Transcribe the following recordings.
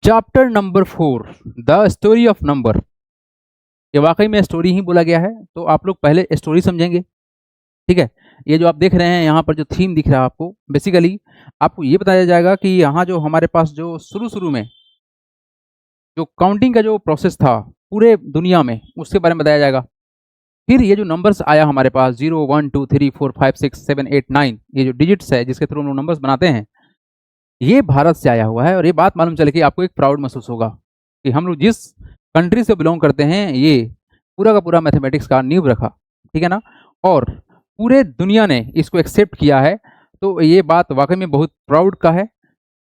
Chapter number 4 the story of number. ये वाकई में स्टोरी ही बोला गया है, तो आप लोग पहले स्टोरी समझेंगे। ठीक है। ये जो आप देख रहे हैं यहाँ पर जो थीम दिख रहा है आपको, बेसिकली आपको ये बताया जाएगा कि यहाँ जो हमारे पास जो शुरू शुरू में जो काउंटिंग का जो प्रोसेस था पूरे दुनिया में, उसके बारे में बताया जाएगा। फिर ये जो नंबर्स आया हमारे पास 0 1 2 3 4 5 6 7 8 9, ये जो डिजिट्स है जिसके थ्रू हम लोग नंबर्स बनाते हैं, ये भारत से आया हुआ है। और ये बात मालूम चले कि आपको एक प्राउड महसूस होगा कि हम लोग जिस कंट्री से बिलोंग करते हैं, ये पूरा का पूरा मैथमेटिक्स का नींव रखा। ठीक है ना। और पूरे दुनिया ने इसको एक्सेप्ट किया है, तो ये बात वाकई में बहुत प्राउड का है।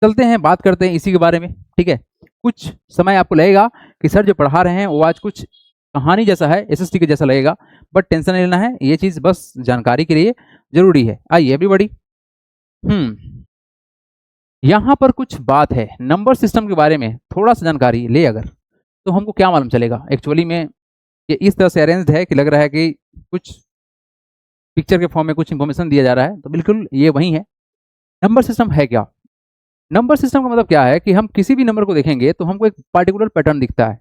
चलते हैं, बात करते हैं इसी के बारे में। ठीक है। कुछ समय आपको लगेगा कि सर जो पढ़ा रहे हैं वो आज कुछ कहानी जैसा है, एसएसटी के जैसा लगेगा, बट टेंशन नहीं लेना है, ये चीज़ बस जानकारी के लिए जरूरी है। आइए एवरीबॉडी, यहाँ पर कुछ बात है नंबर सिस्टम के बारे में, थोड़ा सा जानकारी ले अगर, तो हमको क्या मालूम चलेगा। एक्चुअली में ये इस तरह से अरेंज्ड है कि लग रहा है कि कुछ पिक्चर के फॉर्म में कुछ इंफॉर्मेशन दिया जा रहा है, तो बिल्कुल ये वही है। नंबर सिस्टम है क्या? नंबर सिस्टम का मतलब क्या है कि हम किसी भी नंबर को देखेंगे तो हमको एक पार्टिकुलर पैटर्न दिखता है,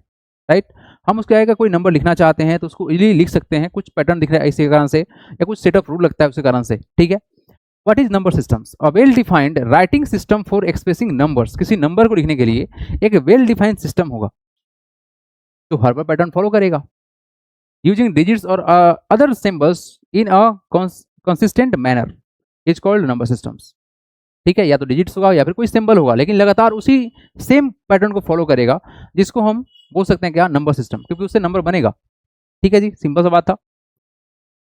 राइट। हम उसके आगे कोई नंबर लिखना चाहते हैं तो उसको इजीली लिख सकते हैं, कुछ पैटर्न दिख रहा है इसी कारण से, या कुछ सेट ऑफ रूल लगता है उसी कारण से। ठीक है। What is number systems? A well defined writing system for expressing numbers. किसी नंबर को लिखने के लिए एक वेल डिफाइंड सिस्टम होगा जो हर बार पैटर्न फॉलो करेगा, यूजिंग डिजिट्स और other symbols in a consistent manner is called number systems. ठीक है। या तो डिजिट्स होगा या फिर कोई सिंबल होगा, लेकिन लगातार उसी सेम पैटर्न को फॉलो करेगा, जिसको हम बोल सकते हैं क्या, नंबर सिस्टम, क्योंकि उससे नंबर बनेगा। ठीक है जी, सिंपल सा बात था।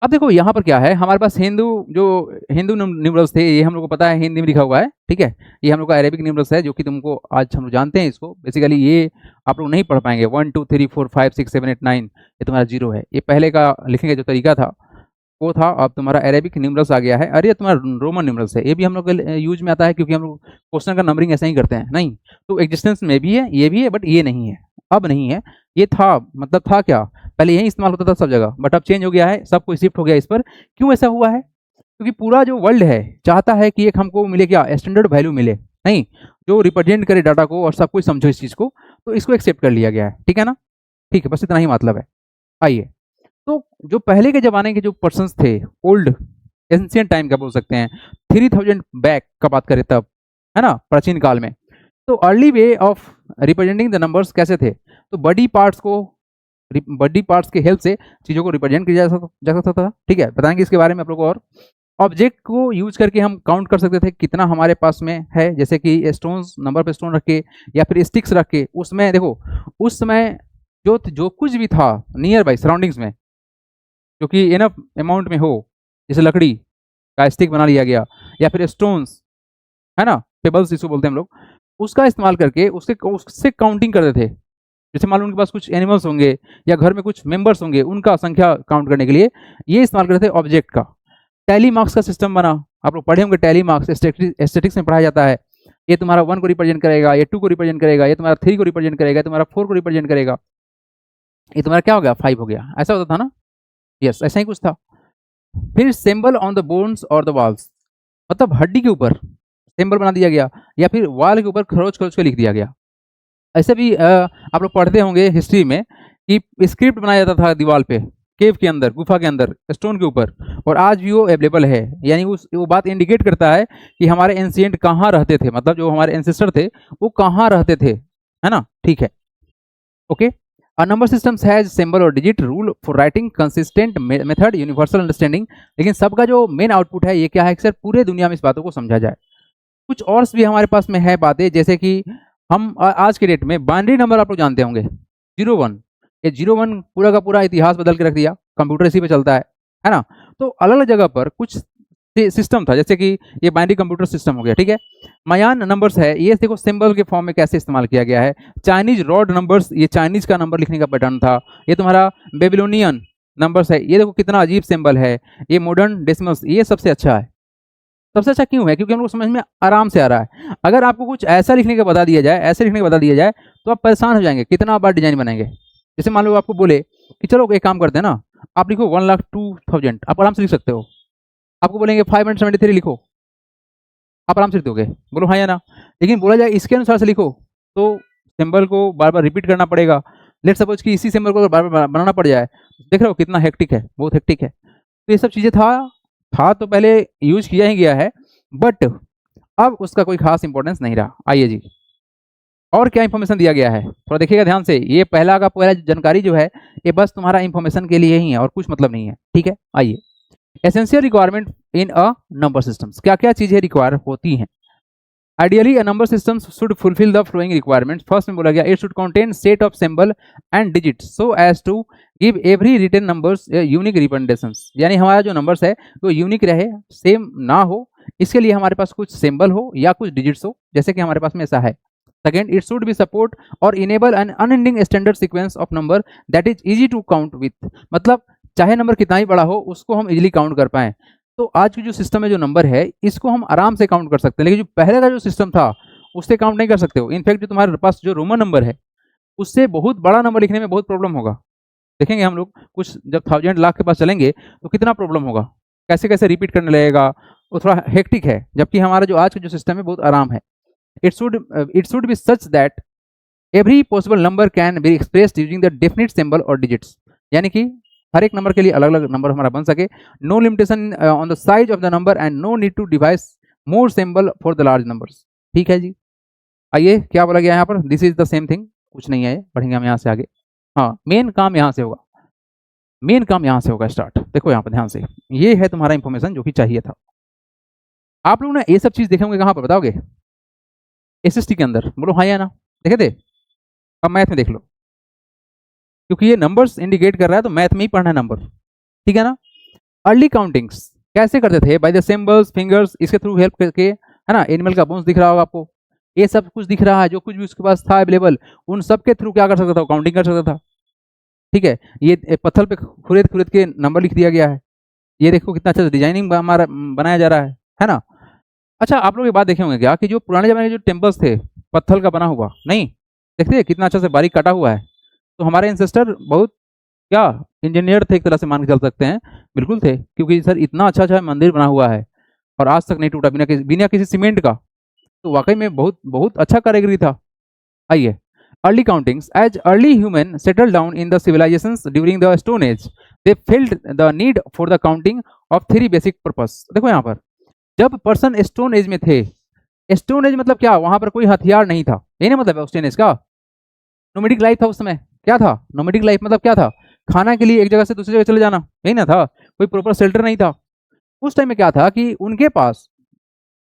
अब देखो यहाँ पर क्या है, हमारे पास हिंदू न्यूमरल्स थे, ये हम लोग को पता है, हिंदी में लिखा हुआ है। ठीक है। ये हम लोग का अरेबिक न्यूमरल्स है, जो कि तुमको आज हम लोग जानते हैं इसको। बेसिकली ये आप लोग नहीं पढ़ पाएंगे। 1 2 3 4 5 6 7 8 9, ये तुम्हारा जीरो है। ये पहले का लिखने का जो तरीका था वो था। अब तुम्हारा अरेबिक न्यूमरल्स आ गया है। अरे ये तुम्हारा रोमन न्यूमरल्स है, ये भी हम लोग के यूज में आता है, क्योंकि हम लोग क्वेश्चन का नंबरिंग ऐसा ही करते हैं। नहीं तो एग्जिस्टेंस में भी है, ये भी है, बट ये नहीं है, अब नहीं है। ये था, मतलब था क्या, पहले यही इस्तेमाल होता था सब जगह, बट अब चेंज हो गया है, सब कुछ शिफ्ट हो गया इस पर। क्यों ऐसा हुआ है? क्योंकि पूरा जो वर्ल्ड है चाहता है कि एक हमको मिले क्या, स्टैंडर्ड वैल्यू मिले, नहीं जो रिप्रेजेंट करे डाटा को और सब कुछ समझो इस चीज़ को, तो इसको एक्सेप्ट कर लिया गया है। ठीक है ना। ठीक है, बस इतना ही मतलब है। आइए, तो जो पहले के ज़माने के जो पर्सन्स थे, ओल्ड एंशियंट टाइम का बोल सकते हैं, 3000 बैक का बात करें तब, है ना, प्राचीन काल में, तो early way of representing the numbers कैसे थे? तो बॉडी पार्ट्स के हेल्प से चीज़ों को रिप्रेजेंट किया जा सकता था। ठीक है, बताएंगे इसके बारे में आप लोग को। और ऑब्जेक्ट को यूज करके हम काउंट कर सकते थे कितना हमारे पास में है, जैसे कि स्टोन्स, नंबर पे स्टोन रख के या फिर स्टिक्स रख के। उसमें देखो, उस समय जो जो कुछ भी था नियर बाई सराउंडिंग्स में, जो कि इनफ अमाउंट में हो, जैसे लकड़ी का स्टिक बना लिया गया या फिर स्टोन्स, है ना, पेबल्स जिसको बोलते हैं हम लोग, उसका इस्तेमाल करके उससे उससे काउंटिंग करते थे। जैसे मान लो उनके पास कुछ एनिमल्स होंगे या घर में कुछ मेंबर्स होंगे, उनका संख्या काउंट करने के लिए ये इस्तेमाल करते थे ऑब्जेक्ट का। टैली मार्क्स का सिस्टम बना, आप लोग पढ़े होंगे टैली मार्क्स, एस्थेटिक्स में पढ़ाया जाता है। ये तुम्हारा 1 को रिप्रेजेंट करेगा, ये 2 को रिप्रेजेंट करेगा, ये तुम्हारा 3 को रिप्रेजेंट करेगा, ये तुम्हारा 4 को रिप्रेजेंट करेगा, ये तुम्हारा क्या हो गया, 5 हो गया। ऐसा होता था ना। यस, ऐसा ही कुछ था। फिर सिंबल ऑन द बोन्स और द वॉल्स, मतलब हड्डी के ऊपर सिंबल बना दिया गया, या फिर वॉल के ऊपर खरोच खरोच के लिख दिया गया। ऐसे भी आप लोग पढ़ते होंगे हिस्ट्री में कि स्क्रिप्ट बनाया जाता था दीवार पे, केव के अंदर, गुफा के अंदर, स्टोन के ऊपर, और आज भी वो अवेलेबल है। यानी वो बात इंडिकेट करता है कि हमारे एंशिएंट कहाँ रहते थे, मतलब जो हमारे एंसेस्टर थे वो कहाँ रहते थे, है ना। ठीक है, okay. A number systems has symbol और digit rule for writing consistent method universal understanding। लेकिन सबका जो मेन आउटपुट है ये क्या है कि सर पूरे दुनिया में इस बातों को समझा जाए। कुछ और भी हमारे पास में है बातें, जैसे कि हम आज के डेट में बाइनरी नंबर आप लोग जानते होंगे, 0 1। ये 0 1 पूरा का पूरा इतिहास बदल के रख दिया, कंप्यूटर इसी पे चलता है ना। तो अलग अलग जगह पर कुछ सिस्टम था, जैसे कि ये बाइनरी कंप्यूटर सिस्टम हो गया। ठीक है। मायान नंबर्स है, ये देखो सिंबल के फॉर्म में कैसे इस्तेमाल किया गया है। चाइनीज रॉड नंबर्स, ये चाइनीज का नंबर लिखने का पैटर्न था। ये तुम्हारा बेबीलोनियन नंबर्स है, ये देखो कितना अजीब सिंबल है। ये मॉडर्न डेसिमल्स, ये सबसे अच्छा है। सबसे अच्छा क्यों है? क्योंकि हम लोग समझ में आराम से आ रहा है। अगर आपको कुछ ऐसा लिखने का बता दिया जाए, ऐसे लिखने का बता दिया जाए, तो आप परेशान हो जाएंगे कितना बार डिजाइन बनाएंगे। जैसे मान लो आपको बोले कि चलो एक काम करते हैं ना, आप लिखो 1,02,000, आप आराम से लिख सकते हो। आपको बोलेंगे 573 लिखो, आप आराम से लिख दोगे, बोलो हाँ या ना। लेकिन बोला जाए इसके अनुसार से लिखो, तो सिंबल को बार बार रिपीट करना पड़ेगा। लेट सपोज कि इसी सिंबल को बार बार बनाना पड़ जाए, देख रहे हो कितना हेक्टिक है, बहुत हेक्टिक है। तो ये सब चीज़ें था तो पहले यूज किया ही गया है, बट अब उसका कोई खास इंपॉर्टेंस नहीं रहा। आइए जी, और क्या इंफॉर्मेशन दिया गया है थोड़ा देखिएगा ध्यान से। ये पहला का पहला जानकारी जो है ये बस तुम्हारा इंफॉर्मेशन के लिए ही है और कुछ मतलब नहीं है, ठीक है। आइए, essential requirement in a number systems, क्या क्या चीजें रिक्वायर होती हैं। Ideally a number system should fulfil the following requirements. First में बोला गया it should contain set of symbol and digits so as to give every written numbers unique representations, यानी हमारा जो नंबर्स है वो यूनिक रहे, सेम ना हो, इसके लिए हमारे पास कुछ सिंबल हो या कुछ डिजिट्स हो, जैसे कि हमारे पास में ऐसा है। Second, it should be support or enable an unending standard sequence of number that is easy to count with। मतलब चाहे नंबर कितना ही बड़ा हो उसको हम इजीली काउंट कर पाएं। तो आज की जो सिस्टम है, जो नंबर है, इसको हम आराम से काउंट कर सकते हैं, लेकिन जो पहले का जो सिस्टम था उससे काउंट नहीं कर सकते हो। इनफैक्ट जो तुम्हारे पास जो रोमन नंबर है उससे बहुत बड़ा नंबर लिखने में बहुत प्रॉब्लम होगा। देखेंगे हम लोग कुछ जब 1000 लाख के पास चलेंगे तो कितना प्रॉब्लम होगा, कैसे कैसे रिपीट करने लगेगा, वो थोड़ा हेक्टिक है। जबकि हमारा जो आज का जो सिस्टम है बहुत आराम है। it should be such that every possible number can be expressed using the definite symbol or digits, यानी कि हर एक नंबर के लिए अलग अलग नंबर हमारा बन सके। No limitation on the size of the number and no need to devise more symbol for the large numbers. ठीक है जी। आइए, क्या बोला गया यहाँ पर, this is the same thing, कुछ नहीं है, बढ़ेंगे हम यहाँ से आगे। हाँ, मेन काम यहाँ से होगा, मेन काम यहाँ से होगा स्टार्ट। देखो यहाँ पर ध्यान से, ये है तुम्हारा इंफॉर्मेशन जो कि चाहिए था। आप लोग ना ये सब चीज देखे होंगे कहाँ पर बताओगे, एसएसटी के अंदर, बोलो हाँ या ना, देखे थे। अब मैथ में देख लो, क्योंकि ये नंबर्स इंडिकेट कर रहा है तो मैथ में ही पढ़ना है नंबर, ठीक है ना। अर्ली काउंटिंग्स कैसे करते थे, बाय द सिंबल्स, फिंगर्स, इसके थ्रू हेल्प करके, है ना। एनिमल का बोन्स दिख रहा होगा आपको, ये सब कुछ दिख रहा है, जो कुछ भी उसके पास था अवेलेबल, उन सब के थ्रू क्या कर सकता था, काउंटिंग कर सकता था। ठीक है, ये पत्थर पे खुरेद खुरेद के नंबर लिख दिया गया है। ये देखो कितना अच्छा डिजाइनिंग हमारा बनाया जा रहा है ना। अच्छा, आप लोग ये बात देखे होंगे क्या कि जो पुराने जमाने के जो टेम्पल्स थे पत्थर का बना हुआ, नहीं देखते हैं कितना अच्छा से बारीक काटा हुआ है। तो हमारे एंसेस्टर बहुत क्या इंजीनियर थे, एक तरह से मान के चल सकते हैं। बिल्कुल थे, क्योंकि सर इतना अच्छा अच्छा मंदिर बना हुआ है और आज तक नहीं टूटा बिना किसी सीमेंट का। तो वाकई में बहुत बहुत अच्छा कारीगरी था। आइए, early countings, as early human settle down in the civilisations during the stone age they felt the need for the counting of 3 basic purpose. देखो यहाँ पर, जब पर्सन स्टोन एज में थे, स्टोन एज मतलब क्या, वहां पर कोई हथियार नहीं था, यही ना मतलब स्टोन एज का। नोमेडिक लाइफ था उस समय, क्या था नोमेडिक लाइफ मतलब, क्या था, खाना के लिए एक जगह से दूसरी जगह चले जाना, यही ना था। कोई प्रॉपर शेल्टर नहीं था उस टाइम में। क्या था कि उनके पास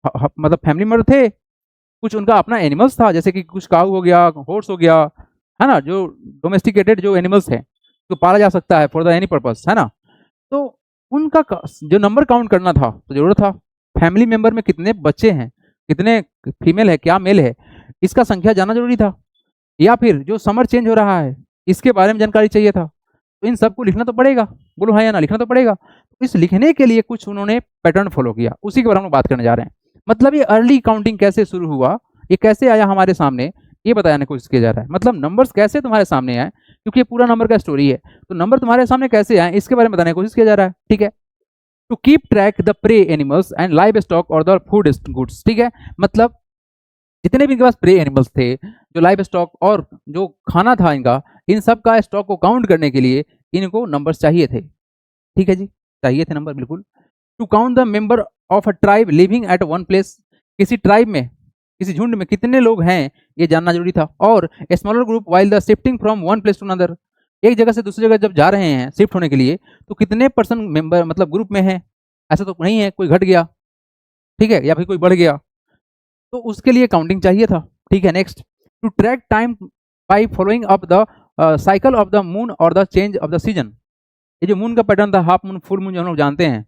मतलब फैमिली मेंबर थे, कुछ उनका अपना एनिमल्स था, जैसे कि कुछ काऊ हो गया, हॉर्स हो गया, है ना, जो डोमेस्टिकेटेड जो एनिमल्स हैं तो पाला जा सकता है फॉर द एनी पर्पस, है ना। तो उनका जो नंबर काउंट करना था तो जरूरत था फैमिली मेंबर में कितने बच्चे हैं, कितने फीमेल है, क्या मेल है, इसका संख्या जानना जरूरी था। या फिर जो समर चेंज हो रहा है इसके बारे में जानकारी चाहिए था। तो इन सबको लिखना तो पड़ेगा, बोलो हाँ या ना, लिखना तो पड़ेगा। तो इस लिखने के लिए कुछ उन्होंने पैटर्न फॉलो किया, उसी के बारे में बात करने जा रहे हैं। मतलब ये अर्ली काउंटिंग कैसे शुरू हुआ, ये कैसे आया हमारे सामने, ये बताने की कोशिश किया जा रहा है। मतलब नंबर्स कैसे तुम्हारे सामने आए, क्योंकि ये पूरा नंबर का स्टोरी है, तो नंबर तुम्हारे सामने कैसे आए इसके बारे में बताने की कोशिश किया जा रहा है। ठीक है, to keep track the prey animals and livestock और द फूड गुड्स। ठीक है, मतलब जितने भी इनके पास प्रे एनिमल्स थे, जो लाइव स्टॉक और जो खाना था इनका, इन सब का स्टॉक को काउंट करने के लिए इनको नंबर्स चाहिए थे। ठीक है जी, चाहिए थे नंबर, बिल्कुल। To count the member of a tribe living at one place, किसी ट्राइब में, किसी झुंड में कितने लोग हैं ये जानना जरूरी था। और smaller group while the shifting from one place to another, एक जगह से दूसरी जगह जब जा रहे हैं शिफ्ट होने के लिए, तो कितने पर्सन मेंबर मतलब ग्रुप में है, ऐसा तो नहीं है कोई घट गया, ठीक है, या फिर कोई बढ़ गया, तो उसके लिए काउंटिंग चाहिए था। ठीक है, next, to track time by following up the cycle of the moon और the change of the season. ये जो मून का पैटर्न था, हाफ मून, फुल मून, जो हम लोग जानते हैं,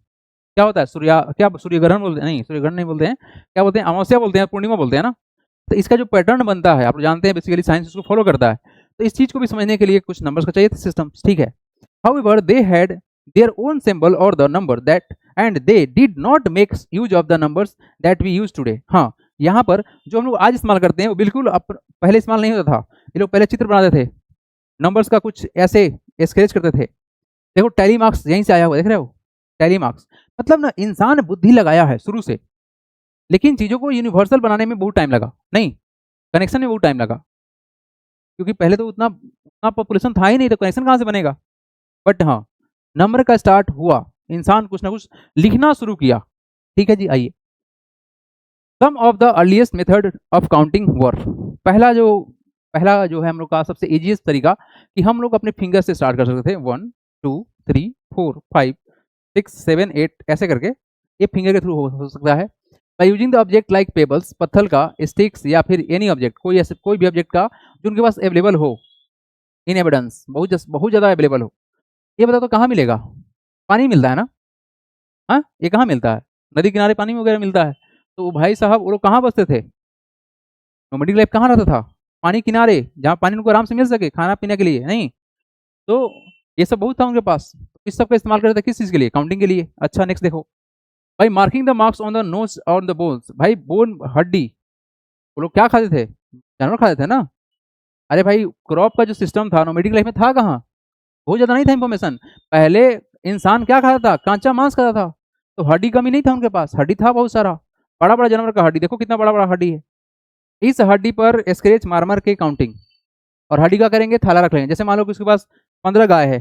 क्या होता है, सूर्य ग्रहण बोलते हैं, नहीं सूर्य ग्रहण नहीं बोलते हैं, क्या बोलते हैं, अमावस्या बोलते हैं, पूर्णिमा बोलते हैं ना। तो इसका जो पैटर्न बनता है आप लोग जानते हैं, बेसिकली साइंस इसको फॉलो करता है। तो इस चीज को भी समझने के लिए कुछ नंबर्स का चाहिए था सिस्टम। ठीक है, however they had their own symbol और the number that and they did not make use of the numbers that we use today. हाँ, यहाँ पर जो हम लोग आज इस्तेमाल करते हैं वो बिल्कुल पहले इस्तेमाल नहीं होता था। ये लोग पहले चित्र बनाते थे, नंबर्स का कुछ ऐसे स्केच करते थे। देखो टैली मार्क्स यहीं से आया हुआ, देख रहे हो, टैली मार्क्स मतलब ना इंसान बुद्धि लगाया है शुरू से, लेकिन चीजों को यूनिवर्सल बनाने में बहुत टाइम लगा, नहीं कनेक्शन में बहुत टाइम लगा। क्योंकि पहले तो उतना उतना पॉपुलेशन था ही नहीं, तो कनेक्शन कहाँ से बनेगा। बट हाँ, नंबर का स्टार्ट हुआ, इंसान कुछ ना कुछ लिखना शुरू किया। ठीक है जी, आइए some of the earliest method of counting were, पहला जो है हम लोग का सबसे इजीएस्ट तरीका कि हम लोग अपने फिंगर से स्टार्ट कर सकते थे, 1 2 3 4 5 6 7 8 ऐसे करके, ये फिंगर के थ्रू हो सकता है। By using the object like pebbles, पत्थर का, स्टिक्स या फिर एनी ऑब्जेक्ट, कोई भी ऑब्जेक्ट का जो उनके पास अवेलेबल हो, इन एविडेंस बहुत ज़्यादा अवेलेबल हो। ये बता तो कहाँ मिलेगा, पानी मिलता है ना, हाँ ये कहाँ मिलता है, नदी किनारे पानी वगैरह मिलता है। तो भाई साहब वो लोग कहाँ बसते थे, नोमैडिक लाइफ कहाँ रहता था, पानी किनारे, जहाँ पानी उनको आराम से मिल सके खाना पीने के लिए, नहीं तो ये सब बहुत था उनके पास। इस सब का इस्तेमाल करते थे किस चीज़ के लिए, काउंटिंग के लिए। अच्छा नेक्स्ट देखो, भाई marking the marks on the nose और द बोन्स, भाई बोन हड्डी, वो लोग क्या खाते थे, जानवर खाते थे ना। अरे भाई क्रॉप का जो सिस्टम था नोमैडिक लाइफ में था कहाँ, बहुत ज़्यादा नहीं था इंफॉर्मेशन। पहले इंसान क्या खाता था, कांचा मांस खाता था, तो हड्डी कमी नहीं था उनके पास, हड्डी था बहुत सारा, बड़ा बड़ा जानवर का हड्डी देखो कितना बड़ा बड़ा हड्डी है। इस हड्डी पर स्क्रेच मार मार के काउंटिंग, और हड्डी का करेंगे, थाला रख लेंगे। जैसे मान लो कि उसके पास 15 गाय है,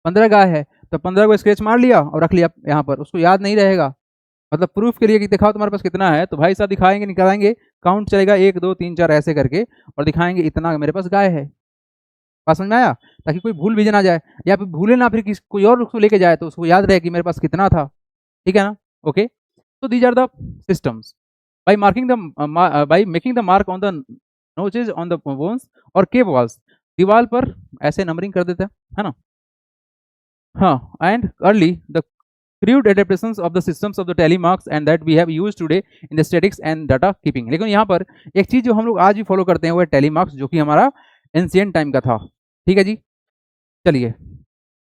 15 गाय है तो 15 को स्क्रेच मार लिया और रख लिया यहाँ पर, उसको याद नहीं रहेगा। मतलब प्रूफ के लिए कि दिखाओ तुम्हारे पास कितना है, तो भाई साहब दिखाएंगे निकालेंगे, काउंट चलेगा 1 2 3 4 ऐसे करके, और दिखाएंगे इतना मेरे पास गाय है। बात समझ में आया, ताकि कोई भूल भी ना जाए, या फिर भूले ना, फिर किसी कोई और उसको लेके जाए तो उसको याद रहे कि मेरे पास कितना था। ठीक है ना, ओके। तो these are the systems by marking the by making the mark on the notches on the bones और cave walls, दीवार पर ऐसे नंबरिंग कर देते हैं, है ना। हाँ, and early the crude adaptations of the systems of the tally marks and that we have used today in the statistics and data keeping। लेकिन यहाँ पर एक चीज़ जो हम लोग आज भी फॉलो करते हैं वो है tally marks, जो कि हमारा एंशिएंट टाइम का था। ठीक है जी, चलिए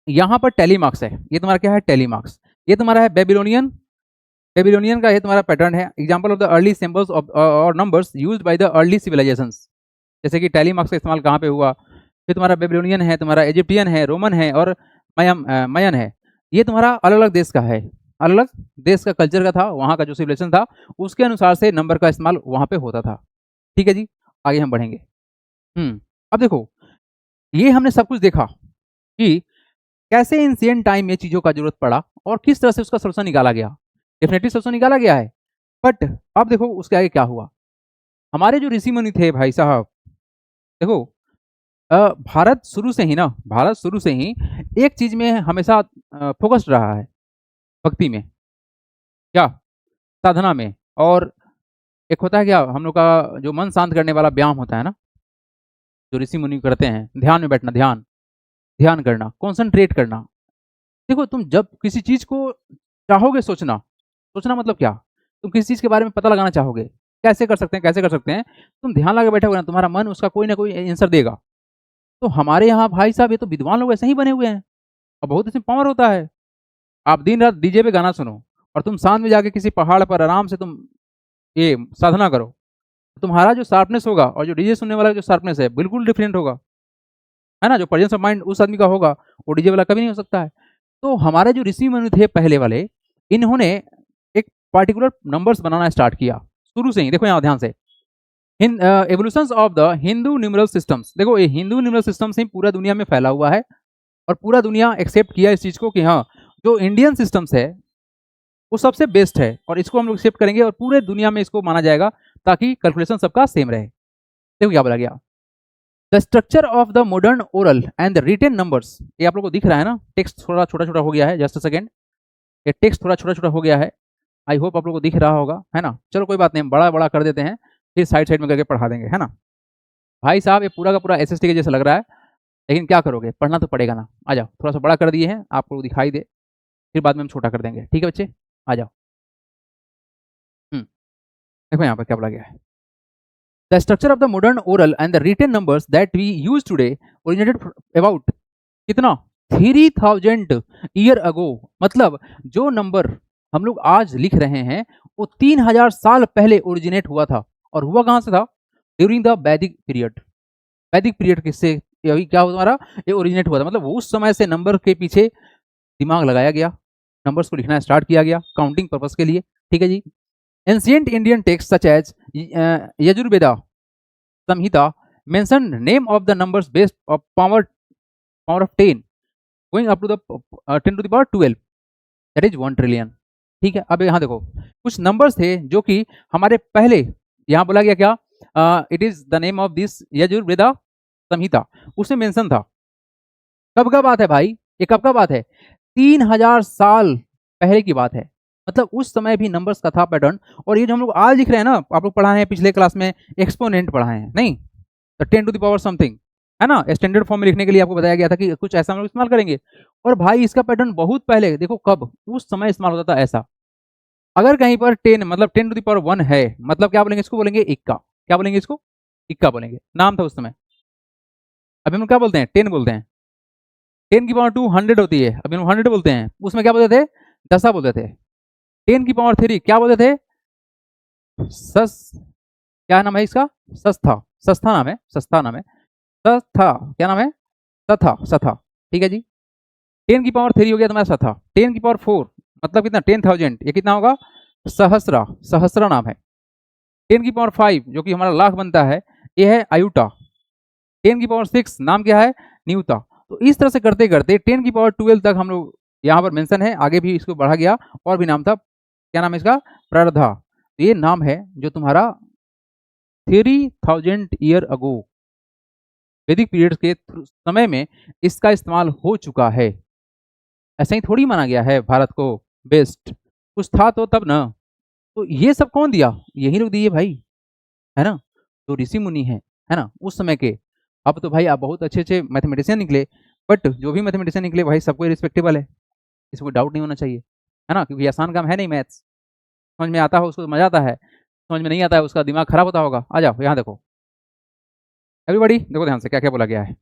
यहाँ पर tally marks है, ये तुम्हारा क्या है, tally marks, ये तुम्हारा है बेबीलोनियन का ये तुम्हारा पैटर्न है। Example of the early symbols of और numbers used by the early civilizations, जैसे कि टैली मार्क्स का इस्तेमाल कहाँ पे हुआ, फिर तुम्हारा बेबीलोनियन है, तुम्हारा इजिप्टियन है, रोमन है और मयन है। ये तुम्हारा अलग अलग देश का है, अलग अलग देश का कल्चर का था, वहाँ का जो सिविलाइजेशन था उसके अनुसार से नंबर का इस्तेमाल वहाँ पे होता था। ठीक है जी, आगे हम बढ़ेंगे। अब देखो ये हमने सब कुछ देखा कि कैसे एंशिएंट टाइम में चीज़ों का जरूरत पड़ा और किस तरह से उसका सोल्यूशन निकाला गया। डेफिनेटली सोल्यूशन निकाला गया है, बट अब देखो उसके आगे क्या हुआ। हमारे जो ऋषि मुनि थे भाई साहब, देखो भारत शुरू से ही एक चीज में हमेशा फोकस्ड रहा है, भक्ति में, क्या, साधना में। और एक होता है क्या, हम लोग का जो मन शांत करने वाला व्यायाम होता है ना, जो ऋषि मुनि करते हैं, ध्यान में बैठना, ध्यान करना, कॉन्सेंट्रेट करना। देखो तुम जब किसी चीज को चाहोगे सोचना मतलब क्या, तुम किसी चीज के बारे में पता लगाना चाहोगे, कैसे कर सकते हैं, तुम ध्यान लगा बैठोगे ना, तुम्हारा मन उसका कोई ना कोई आंसर देगा। तो हमारे यहाँ भाई साहब ये तो विद्वान लोग ऐसे ही बने हुए हैं, और बहुत इसमें पावर होता है। आप दिन रात डीजे पे गाना सुनो और तुम शांत में जाके किसी पहाड़ पर आराम से तुम ये साधना करो, तुम्हारा जो शार्पनेस होगा और जो डीजे सुनने वाला जो शार्पनेस है बिल्कुल डिफरेंट होगा, है ना। जो प्रेजेंस ऑफ माइंड उस आदमी का होगा वो डीजे वाला कभी नहीं हो सकता है। तो हमारे जो ऋषि मुनि थे पहले वाले, इन्होंने एक पार्टिकुलर नंबर्स बनाना स्टार्ट किया शुरू से ही। देखो यहाँ ध्यान से, evolutions of the Hindu numeral systems, देखो ये हिंदू न्यूमरल सिस्टम से पूरा दुनिया में फैला हुआ है, और पूरा दुनिया एक्सेप्ट किया इस चीज़ को कि हाँ जो इंडियन सिस्टम्स है वो सबसे बेस्ट है, और इसको हम लोग एक्सेप्ट करेंगे और पूरे दुनिया में इसको माना जाएगा ताकि कैलकुलेशन सबका सेम रहे। देखो क्या बोला गया, the structure of the modern oral and the written numbers, ये आप लोग को दिख रहा है ना, टेक्स्ट थोड़ा छोटा छोटा हो गया है, जस्ट अ सेकेंड, ये टेक्स्ट थोड़ा छोटा छोटा हो गया है, आई होप आप लोग को दिख रहा होगा, है ना। चलो कोई बात नहीं, बड़ा बड़ा कर देते हैं, फिर साइड साइड में करके पढ़ा देंगे, है ना। भाई साहब ये पूरा का पूरा एसएसटी के जैसा लग रहा है, लेकिन क्या करोगे, पढ़ना तो पड़ेगा ना। आ जाओ, थोड़ा सा बड़ा कर दिए हैं, आपको दिखाई दे, फिर बाद में हम छोटा कर देंगे, ठीक है बच्चे, आ जाओ। देखो यहाँ पर क्या बोला गया है, the structure of the modern oral and the written numbers that we use today originated about कितना 3000 ईयर अगो, मतलब जो नंबर हम लोग आज लिख रहे हैं वो 3000 साल पहले ओरिजिनेट हुआ था। और हुआ कहाँ से था, ड्यूरिंग द वैदिक पीरियड। वैदिक पीरियड किससे, यही क्या हमारा ये ओरिजिनेट हुआ था, मतलब उस समय से नंबर के पीछे दिमाग लगाया गया, नंबर्स को लिखना स्टार्ट किया गया काउंटिंग पर्पस के लिए। ठीक है जी, ancient Indian text such as Yajurveda Samhita mention name of the numbers based of power of 10 going up to the 10 to the power 12, that is 1 trillion. ठीक है, अब यहाँ देखो कुछ नंबर्स थे जो कि हमारे पहले यहाँ बोला गया क्या, it is the name of this Yajurved Samhita, उसमें मेंशन था। कब का बात है भाई, ये कब का बात है, 3000 साल पहले की बात है। मतलब उस समय भी नंबर्स का था पैटर्न। और ये जो हम लोग आज लिख रहे हैं ना, आप लोग पढ़ाए हैं पिछले क्लास में एक्सपोनेंट पढ़ाए हैं नहीं, तो 10 टू द पावर समथिंग है ना, स्टैंडर्ड फॉर्म में लिखने के लिए आपको बताया गया था कि कुछ ऐसा हम लोग इस्तेमाल करेंगे। और भाई इसका पैटर्न बहुत पहले देखो, कब उस समय इस्तेमाल होता था ऐसा। अगर कहीं पर 10 मतलब 10 टू द पावर 1 है, मतलब क्या बोलेंगे इसको, बोलेंगे इक्का। क्या बोलेंगे इसको, इक्का बोलेंगे, नाम था उस समय। अभी हम क्या बोलते हैं, 10 बोलते हैं। 10 की पावर 2 100 होती है, अभी हम 100 बोलते हैं, उसमें क्या बोलते थे, दसा बोलते थे। 10 की पावर 3 क्या बोलते थे, सस, क्या नाम है इसका, सस्था, सस्था नाम है, सस्ता नाम है, सथा, क्या नाम है, सथा, सथा। ठीक है जी, 10 की पावर 3 हो गया तुम्हारा सथा। 10 की पावर 4 मतलब कितना, 10,000, ये कितना होगा, सहस्रा, सहस्रा नाम है। 10 की पावर 5 जो कि हमारा लाख बनता है, ये है आयुटा। 10 की पावर 6 नाम क्या है, न्यूता। तो इस तरह से करते करते 10 की पावर 12 तक हम लोग यहाँ पर मेंशन है, आगे भी इसको बढ़ा गया। और भी नाम था, क्या नाम है इसका, प्ररधा। तो ये नाम है जो तुम्हारा 3000 ईयर अगो, वैदिक पीरियड्स के समय में इसका इस्तेमाल हो चुका है। ऐसा ही थोड़ी माना गया है भारत को बेस्ट, कुछ था तो तब ना। तो ये सब कौन दिया, यही लोग दिए भाई, है ना, जो ऋषि मुनि है ना उस समय के। अब तो भाई आप बहुत अच्छे अच्छे मैथमेटिशियन निकले, बट जो भी मैथमेटिशियन निकले भाई सबको रिस्पेक्टेबल है, इसको डाउट नहीं होना चाहिए, है ना, क्योंकि आसान काम है नहीं मैथ्स। समझ में आता हो उसको मजा आता है, समझ में नहीं आता है उसका दिमाग खराब होता होगा। आ जाओ यहाँ देखो एवरीबॉडी, देखो ध्यान से क्या क्या बोला गया है।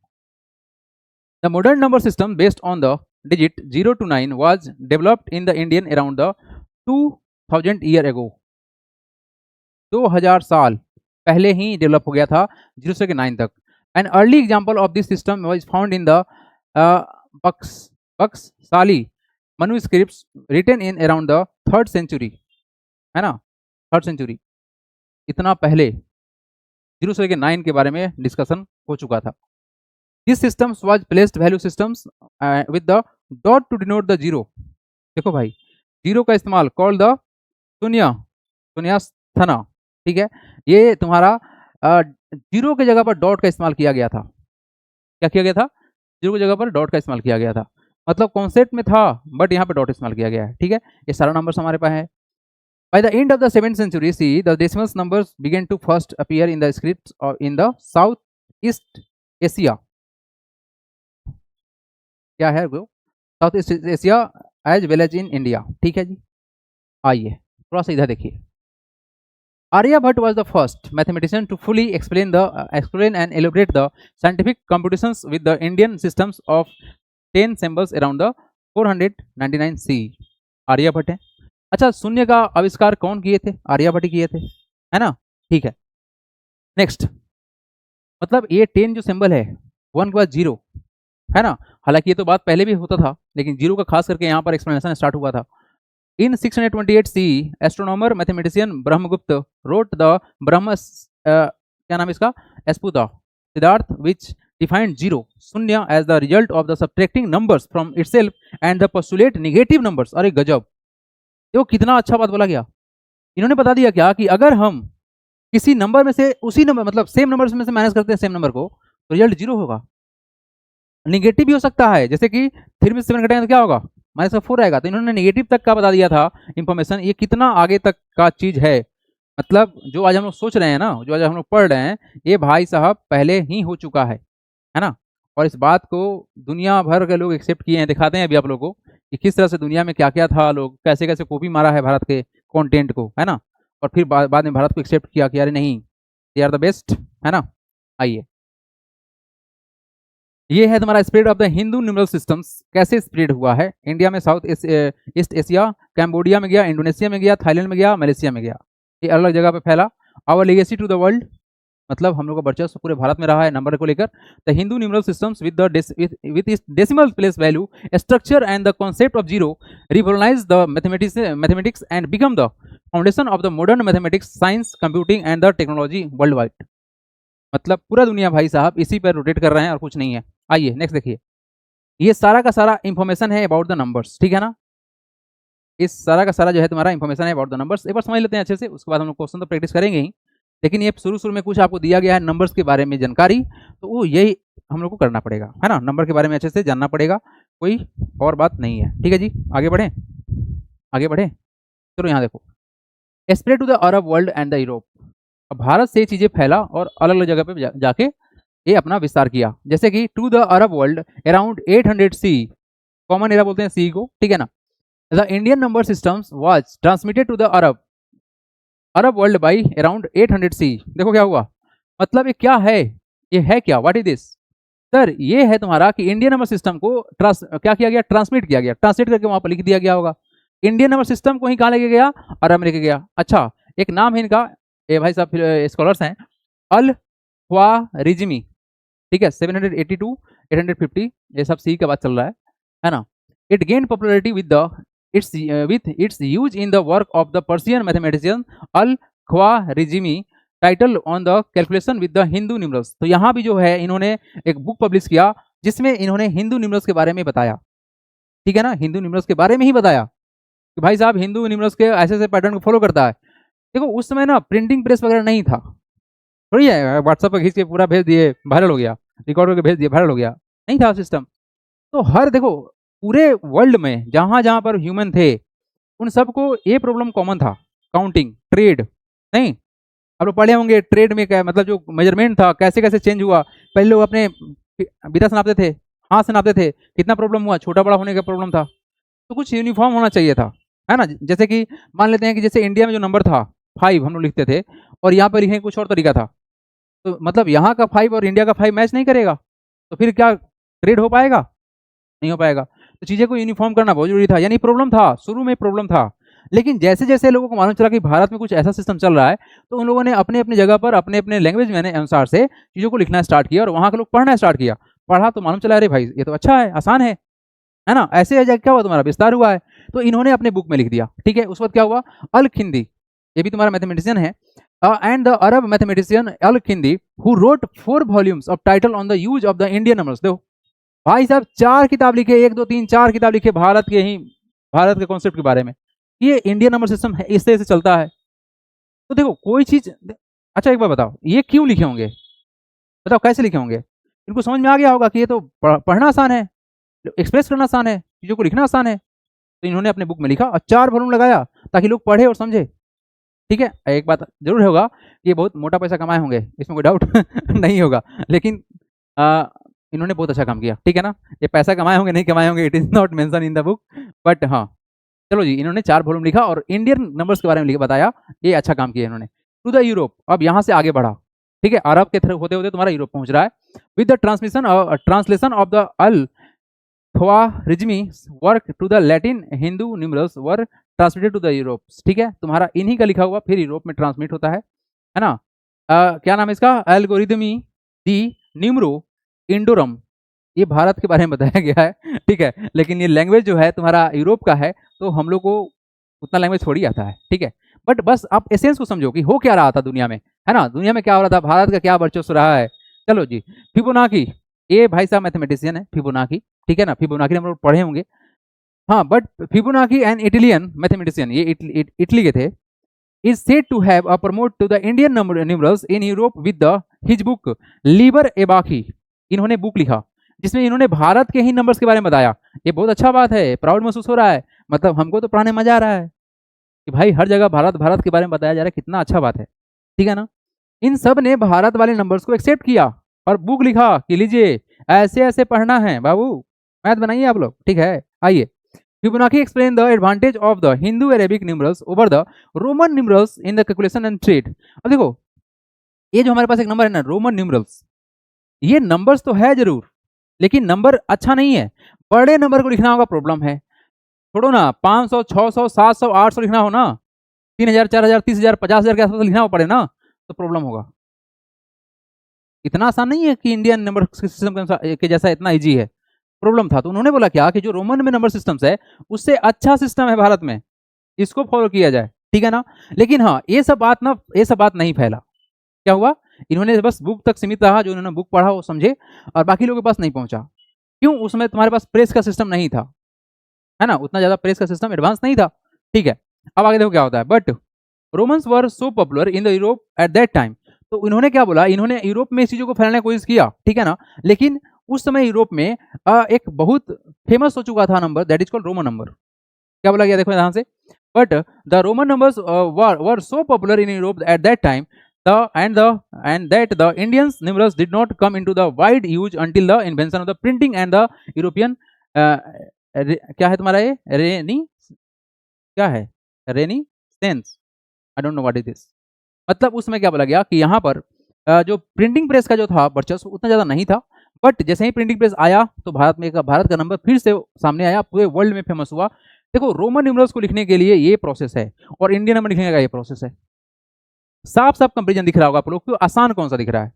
The modern number system based on the digit 0 to 9 was developed in the Indian around the 2000 year ago। 2000 साल पहले ही डेवलप हो गया था 0 से 9 तक। An early example of this system was found in the Bakhshali manuscripts written in around the 3rd century, है ना, 3rd century. इतना पहले 0 से 9 के बारे में डिस्कशन हो चुका था। This systems was placed value systems with the dot to denote the zero। देखो भाई, जीरो का इस्तेमाल कॉल द शून्य, शून्यास्थना। ठीक है, ये तुम्हारा जीरो की जगह पर डॉट का इस्तेमाल किया गया था। क्या किया गया था, जीरो की जगह पर डॉट का इस्तेमाल किया गया था। मतलब कॉन्सेप्ट में था, बट यहाँ पे डॉट इस्तेमाल किया गया है। ठीक है, ये सारा नंबर्स हमारे पास है। By the end of the 7th century CE, the decimal numbers began to first appear in the scripts of in the Southeast Asia। क्या है वो, South East Asia as well as in India. ठीक है जी, आइए थोड़ा सा इधर देखिए। Aryabhata was the first mathematician to fully explain and elaborate the scientific computations with the Indian systems of 10 symbols around the 499 CE। Aryabhata है। अच्छा, शून्य का आविष्कार कौन किए थे, आर्यभट्ट किए थे, है ना। ठीक है, नेक्स्ट, मतलब ये 10 जो सिंबल है, 1 के बाद 0, है ना। हालांकि ये तो बात पहले भी होता था, लेकिन जीरो का खास करके यहाँ पर एक्सप्लेनेशन स्टार्ट हुआ था। In 628 C astronomer mathematician Brahmagupta wrote the Brahma क्या नाम इसका, Sphuta Siddhartha which defined zero, shunya as the result of the subtracting numbers from itself and the postulate negative numbers. अरे गजब, देखो कितना अच्छा बात बोला गया। इन्होंने बता दिया क्या कि अगर हम किसी नंबर में से उसी नंबर मतलब सेम नंबर में से माइनस करते हैं सेम नंबर को, तो रिजल्ट जीरो होगा। निगेटिव भी हो सकता है, जैसे कि 3 में 7 घटाएंगे तो क्या होगा, -4 आएगा। तो इन्होंने नेगेटिव तक का बता दिया था इंफॉर्मेशन। ये कितना आगे तक का चीज है, मतलब जो आज हम लोग सोच रहे हैं ना, जो आज हम लोग पढ़ रहे हैं, ये भाई साहब पहले ही हो चुका है ना। और इस बात को दुनिया भर के लोग एक्सेप्ट किए हैं। दिखाते हैं अभी आप लोगों को कि किस तरह से दुनिया में क्या क्या था, लोग कैसे कैसे कॉपी मारा है भारत के कंटेंट को, है ना। और फिर बाद में भारत को एक्सेप्ट किया कि अरे नहीं, दे आर द बेस्ट, है ना। आइए, ये है तुम्हारा spread of the Hindu numeral systems, कैसे स्प्रेड हुआ है इंडिया में, साउथ ईस्ट एशिया, कैम्बोडिया में गया, इंडोनेशिया में गया, थाईलैंड में गया, मलेशिया में गया, ये अलग अलग जगह पे फैला। Our legacy to the world, मतलब हम लोग का वर्चस्व पूरे भारत में रहा है नंबर को लेकर। The Hindu numeral systems with its decimal place value structure and the concept of zero revolutionized the mathematics and become the foundation of the modern mathematics, science, computing and the technology world wide. मतलब पूरा दुनिया भाई साहब इसी पर rotate कर रहे हैं और कुछ नहीं है। आइए नेक्स्ट देखिए, ये सारा का सारा इंफॉर्मेशन है अबाउट द नंबर्स, ठीक है ना। इस सारा का सारा जो है तुम्हारा इंफॉर्मेशन है अबाउट द नंबर्स। एक बार समझ लेते हैं अच्छे से, उसके बाद हम लोग क्वेश्चन तो प्रैक्टिस करेंगे ही, लेकिन ये शुरू में कुछ आपको दिया गया है नंबर्स के बारे में जानकारी, तो वो यही हम लोग को करना पड़ेगा, है ना। नंबर के बारे में अच्छे से जानना पड़ेगा, कोई और बात नहीं है, ठीक है जी। आगे बढ़े, आगे बढ़े। चलो यहाँ देखो, spread to the Arab world and the Europe. अब भारत से चीजें फैला और अलग अलग जगह पे जाके ये अपना विस्तार किया, जैसे कि to the Arab world around 800 C, common era बोलते हैं सी को, ठीक है ना। The Indian number systems was transmitted to the Arab world by around 800 C. देखो क्या हुआ, मतलब ये क्या है, ये है क्या, व्हाट इज दिस सर, ये है तुम्हारा कि इंडियन नंबर सिस्टम को क्या किया गया, ट्रांसमिट किया गया, ट्रांसलेट करके वहां पर लिख दिया गया होगा। इंडियन नंबर सिस्टम को ही कहाँ लेके गया, अरब में लेके गया। अच्छा, एक नाम है इनका, ये भाई साहब स्कॉलर्स हैं, अल ख्वारिज़मी, ठीक है, 782 850, ये सब सी का बात चल रहा है ना। It gain popularity with its use in the work of the Persian mathematician al Khwarizmi, title on the calculation with the Hindu numerals. तो यहाँ भी जो है इन्होंने एक बुक पब्लिश किया जिसमें इन्होंने हिंदू न्यूमरल्स के बारे में बताया, ठीक है ना, हिंदू न्यूमरल्स के बारे में ही बताया कि भाई साहब हिंदू न्यूमरल्स के ऐसे ऐसे पैटर्न को फॉलो करता है। देखो उस समय ना प्रिंटिंग प्रेस वगैरह नहीं था, थोड़ी है व्हाट्सएप पर खींच के पूरा भेज दिए वायरल हो गया, रिकॉर्ड करके भेज दिए वायरल हो गया, नहीं था सिस्टम। तो हर देखो पूरे वर्ल्ड में जहां जहां पर ह्यूमन थे उन सबको ये प्रॉब्लम कॉमन था, काउंटिंग, ट्रेड। नहीं, आप लोग पढ़े होंगे ट्रेड में क्या मतलब, जो मेजरमेंट था कैसे कैसे चेंज हुआ। पहले लोग अपने बिता से नापते थे, हाथ से नापते थे, कितना प्रॉब्लम हुआ, छोटा बड़ा होने का प्रॉब्लम था। तो कुछ यूनिफॉर्म होना चाहिए था, है ना। जैसे कि मान लेते हैं कि जैसे इंडिया में जो नंबर था 5 हम लोग लिखते थे और यहाँ पर लिखे कुछ और तरीका था, तो मतलब यहाँ का 5 और इंडिया का 5 मैच नहीं करेगा, तो फिर क्या ट्रेड हो पाएगा, नहीं हो पाएगा। तो चीज़ें को यूनिफॉर्म करना बहुत जरूरी था, यानी प्रॉब्लम था, शुरू में प्रॉब्लम था। लेकिन जैसे जैसे लोगों को मालूम चला कि भारत में कुछ ऐसा सिस्टम चल रहा है, तो उन लोगों ने अपने अपने जगह पर अपने अपने लैंग्वेज में अनुसार से चीज़ों को लिखना स्टार्ट किया और वहाँ के लोग पढ़ना स्टार्ट किया। पढ़ा तो मालूम चला अरे भाई ये तो अच्छा है, आसान है ना। ऐसे क्या हुआ, तुम्हारा विस्तार हुआ है, तो इन्होंने अपने बुक में लिख दिया, ठीक है। उस वक्त क्या हुआ, अल खिंदी, ये भी तुम्हारा मैथमेटिशियन है, and the Arab mathematician al Kindi who wrote 4 volumes of title on the use of the Indian numbers. देखो भाई साहब 4 किताब लिखे, 1 2 3 4 किताब लिखे भारत के कॉन्सेप्ट के बारे में, ये इंडियन नंबर सिस्टम है, इस तरह से चलता है। तो देखो कोई चीज, अच्छा एक बार बताओ ये क्यों लिखे होंगे, बताओ कैसे लिखे होंगे। इनको समझ में आ गया होगा कि ये तो पढ़ना आसान है, एक्सप्रेस करना आसान है, चीज़ों को लिखना आसान है, तो इन्होंने अपने बुक में लिखा और 4 वॉल्यूम लगाया ताकि लोग पढ़े और समझे, ठीक है। एक बात जरूर होगा, ये बहुत मोटा पैसा कमाए होंगे, इसमें कोई डाउट नहीं होगा, लेकिन इन्होंने बहुत अच्छा काम किया, ठीक है ना। ये पैसा कमाए होंगे नहीं कमाए होंगे, it is not mention in the book, but हाँ चलो जी, इन्होंने 4 वॉल्यूम लिखा और इंडियन नंबर्स के बारे में बताया, ये अच्छा काम किया इन्होंने। टू द यूरोप, अब यहाँ से आगे बढ़ा, ठीक है, अरब के थ्रू होते होते तुम्हारा यूरोप पहुंच रहा है। With the translation of the al Khwarizmi work to the Latin Hindu numerals were transmitted to the Europe, ठीक है। तुम्हारा इन्हीं का लिखा हुआ फिर यूरोप में ट्रांसमिट होता है ना। क्या नाम है इसका, एल्गोरिदमी दी न्यूमरो इंडोरम, ये भारत के बारे में बताया गया है, ठीक है। लेकिन ये लैंग्वेज जो है तुम्हारा यूरोप का है, तो हम लोग को उतना लैंग्वेज थोड़ी आता है, ठीक है। बट बस आप एसेंस को समझो कि हो क्या रहा था दुनिया में, है ना, दुनिया में क्या हो रहा था, भारत का क्या वर्चस्व रहा है। चलो जी, फिबोनाची, ये भाई साहब मैथमेटिशियन है फिबोनाची, ठीक है ना, फिबोनाची हम लोग पढ़े होंगे, हाँ। But Fibonacci an Italian mathematician, ये इटली के थे, is said to have promote to the Indian numerals in Europe with the his book Liber Abaci। इन्होंने बुक लिखा जिसमें इन्होंने भारत के ही नंबर्स के बारे में बताया। ये बहुत अच्छा बात है, प्राउड महसूस हो रहा है, मतलब हमको तो पढ़ाने मजा आ रहा है कि भाई हर जगह भारत भारत के बारे में बताया जा रहा है, कितना अच्छा बात है, ठीक है ना। इन सब ने भारत वाले नंबर्स को एक्सेप्ट किया और बुक लिखा कि लीजिए ऐसे ऐसे पढ़ना है बाबू, मैथ बनाइए आप लोग, ठीक है। आइए, Fibonacci explain the advantage of the Hindu-Arabic numerals over the Roman numerals in the calculation and trade। अब देखो ये जो हमारे पास एक नंबर है ना रोमन न्यूमरल्स, ये नंबर्स तो है जरूर, लेकिन नंबर अच्छा नहीं है। बड़े नंबर को लिखना होगा प्रॉब्लम है, छोड़ो ना 500 600 700 800 लिखना हो ना, 3000 4000 30000 50000 के आसपास लिखना हो पड़े ना, तो प्रॉब्लम होगा। इतना आसान नहीं है कि इंडियन नंबर सिस्टम के जैसा इतना इजी है, प्रॉब्लम था। तो उन्होंने बोला क्या कि जो रोमन में नंबर सिस्टम्स है उससे अच्छा सिस्टम है भारत में, इसको फॉलो किया जाए, ठीक है ना। लेकिन हाँ ये सब बात नहीं फैला, क्या हुआ इन्होंने बस बुक तक सीमित रहा, जो इन्होंने बुक पढ़ा वो समझे, और बाकी लोगों के पास नहीं पहुंचा। क्यों? उसमें तुम्हारे पास प्रेस का सिस्टम नहीं था, है ना, उतना ज्यादा प्रेस का सिस्टम एडवांस नहीं था। ठीक है, अब आगे देखो क्या होता है। But Romans were so popular in the Europe at that time. तो इन्होंने क्या बोला, इन्होंने यूरोप में इस चीजों को फैलाने की कोशिश किया, ठीक है ना, लेकिन उस समय यूरोप में एक बहुत फेमस हो चुका था number, that is called Roman number. क्या बोला गया, देखो ध्यान से। But the Roman numbers were so popular in Europe at that time, and that the Indians numerals did not come into the wide use until the invention of the printing and the European क्या है तुम्हारा ये रेनी, क्या है Renaissance, I don't know what is this. मतलब उसमें क्या बोला गया कि यहाँ पर जो प्रिंटिंग प्रेस का जो था वर्चस्व उतना ज़्यादा नहीं था, बट जैसे ही प्रिंटिंग प्रेस आया तो भारत का नंबर फिर से सामने आया, पूरे वर्ल्ड में फेमस हुआ। देखो रोमन न्यूमरल्स को लिखने के लिए ये प्रोसेस है और इंडियन नंबर लिखने का ये प्रोसेस है। साफ साफ कंपेरिजन दिख रहा होगा आप लोग को, आसान कौन सा दिख रहा है?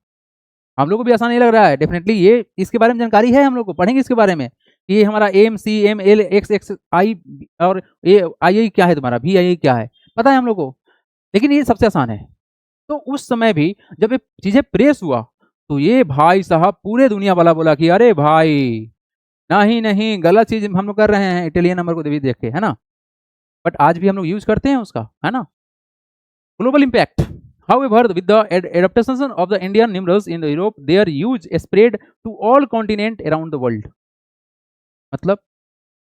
हम लोग को भी आसान नहीं लग रहा है, डेफिनेटली ये इसके बारे में जानकारी है, हम लोग को पढ़ेंगे इसके बारे में। ये हमारा M C M L X X I और ये आई आई क्या है, तुम्हारा भी आई आई क्या है, पता है हम लोग को, लेकिन ये सबसे आसान है। तो उस समय भी जब ये चीजें प्रेस हुआ तो ये भाई साहब पूरे दुनिया वाला बोला कि अरे भाई नहीं नहीं गलत चीज हम लोग कर रहे हैं इटालियन नंबर को देख के, है ना। बट आज भी हम लोग यूज करते हैं उसका, है ना। Global impact, however with the adaptation of the Indian numerals in the Europe, their use spread to all continent around the world। मतलब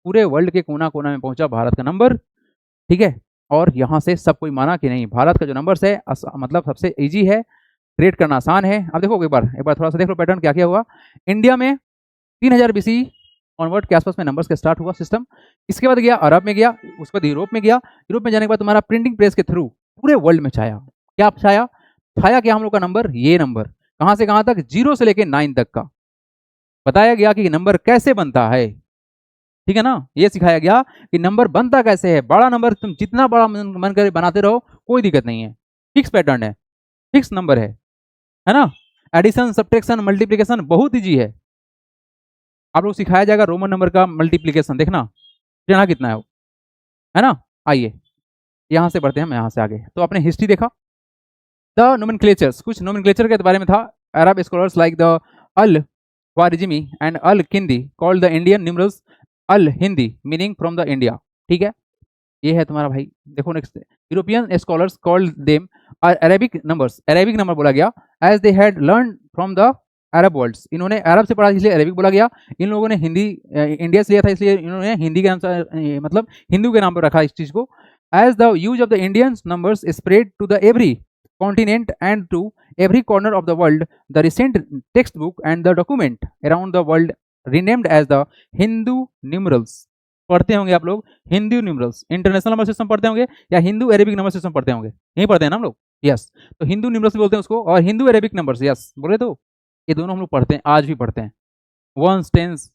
पूरे वर्ल्ड के कोना कोना में पहुंचा भारत का नंबर, ठीक है। और यहाँ से सब कोई माना कि नहीं भारत का जो नंबर्स है मतलब सबसे इजी है, क्रिएट करना आसान है। अब देखो एक बार थोड़ा सा देख लो पैटर्न क्या क्या हुआ। इंडिया में 3000 BC ऑनवर्ड के आसपास में नंबर्स का स्टार्ट हुआ सिस्टम। इसके बाद गया अरब में गया, उसके बाद यूरोप में गया। यूरोप में जाने के बाद तुम्हारा प्रिंटिंग प्रेस के थ्रू पूरे वर्ल्ड में छाया। क्या छाया? छाया क्या हम लोग का नंबर, ये नंबर कहाँ से कहाँ तक, 0 से लेके 9 तक का बताया गया कि नंबर कैसे बनता है, ठीक है ना। ये सिखाया गया कि नंबर बनता कैसे है। बड़ा नंबर तुम जितना बड़ा मन करे बनाते रहो, कोई दिक्कत नहीं है, फिक्स पैटर्न है, फिक्स नंबर है ना। एडिशन सब्ट्रैक्शन मल्टीप्लिकेशन बहुत ईजी है। आप लोग सिखाया जाएगा रोमन नंबर का मल्टीप्लिकेशन, देखना जाना कितना है वो, है ना। आइए यहां से बढ़ते हैं हम, यहां से आगे। तो आपने हिस्ट्री देखा, द नोमेनक्लेचर्स, कुछ नोमेनक्लेचर के बारे में था। Arab scholars like the al Khwarizmi and al Kindi called the Indian numerals al Hindi meaning from the India, ठीक है। ये है तुम्हारा भाई, देखो next, European scholars called them Arabic numbers, Arabic number बोला गया, as they had learn from the Arab worlds. इन्होंने अरब से पढ़ा इसलिए अरेबिक बोला गया। इन लोगों ने हिंदी इंडिया से लिया था इसलिए इन्होंने हिंदी के नाम से मतलब हिंदू के नाम पर रखा इस चीज को। As the use of the Indian numbers spread to the every continent and to every corner of the world, the recent textbook and the document around the world renamed as the Hindu numerals। पढ़ते होंगे आप लोग Hindu numerals, international number system पढ़ते होंगे या Hindu Arabic number system पढ़ते होंगे, यही पढ़ते हैं ना हम लोग, यस। तो हिंदू न्यूमरल्स बोलते हैं उसको, और हिंदू अरेबिक नंबर्स, यस बोले तो ये दोनों हम लोग पढ़ते हैं, आज भी पढ़ते हैं। 1 10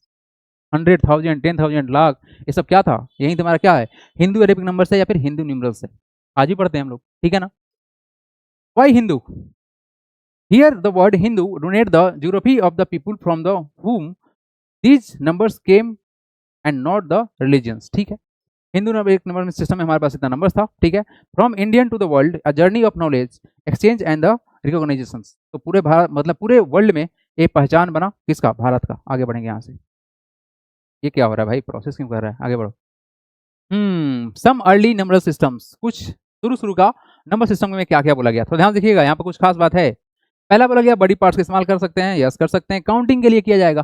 100,000 10,000 लाख, ये सब क्या था, यही तुम्हारा क्या है, हिंदू अरेबिक नंबर्स है या फिर हिंदू न्यूमरल्स है, आज भी पढ़ते हैं हम लोग, ठीक है ना। Why Hindu? Here the word Hindu denotes the geography of the people from the whom these numbers came and not the religions, ठीक है। हिंदू नंबर एक नंबर सिस्टम में हमारे पास इतना नंबर था, ठीक है। From Indian to the world a journey of knowledge exchange and the recognisation. तो पूरे भारत मतलब पूरे वर्ल्ड में एक पहचान बना किसका, भारत का। आगे बढ़ेंगे यहाँ से। ये क्या हो रहा है भाई, प्रोसेस क्यों कर रहा है, आगे बढ़ो। सम अर्ली नंबर सिस्टम्स, कुछ शुरू का नंबर सिस्टम में क्या क्या बोला गया, तो ध्यान देखिएगा यहाँ पर कुछ खास बात है। पहला बोला गया बड़ी पार्ट्स का इस्तेमाल कर सकते हैं, यस कर सकते हैं, काउंटिंग के लिए किया जाएगा,